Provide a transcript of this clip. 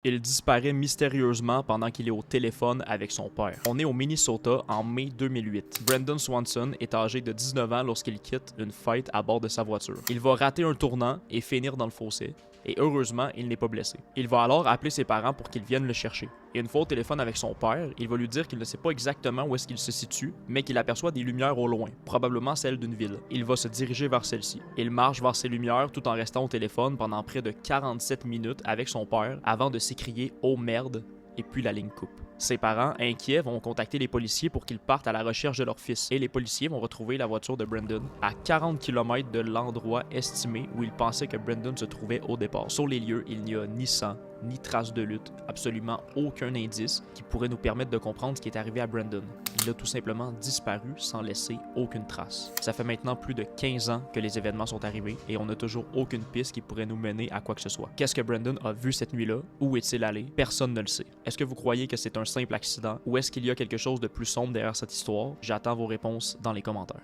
Il disparaît mystérieusement pendant qu'il est au téléphone avec son père. On est au Minnesota en mai 2008. Brandon Swanson est âgé de 19 ans lorsqu'il quitte une fête à bord de sa voiture. Il va rater un tournant et finir dans le fossé. Et heureusement, il n'est pas blessé. Il va alors appeler ses parents pour qu'ils viennent le chercher. Et une fois au téléphone avec son père, il va lui dire qu'il ne sait pas exactement où est-ce qu'il se situe, mais qu'il aperçoit des lumières au loin, probablement celles d'une ville. Il va se diriger vers celle-ci. Il marche vers ces lumières tout en restant au téléphone pendant près de 47 minutes avec son père avant de s'écrier « Oh merde !» et puis la ligne coupe. Ses parents, inquiets, vont contacter les policiers pour qu'ils partent à la recherche de leur fils. Et les policiers vont retrouver la voiture de Brandon à 40 km de l'endroit estimé où ils pensaient que Brandon se trouvait au départ. Sur les lieux, il n'y a ni sang, ni traces de lutte, absolument aucun indice qui pourrait nous permettre de comprendre ce qui est arrivé à Brandon. Il a tout simplement disparu sans laisser aucune trace. Ça fait maintenant plus de 15 ans que les événements sont arrivés et on n'a toujours aucune piste qui pourrait nous mener à quoi que ce soit. Qu'est-ce que Brandon a vu cette nuit-là? Où est-il allé? Personne ne le sait. Est-ce que vous croyez que c'est un simple accident ou est-ce qu'il y a quelque chose de plus sombre derrière cette histoire? J'attends vos réponses dans les commentaires.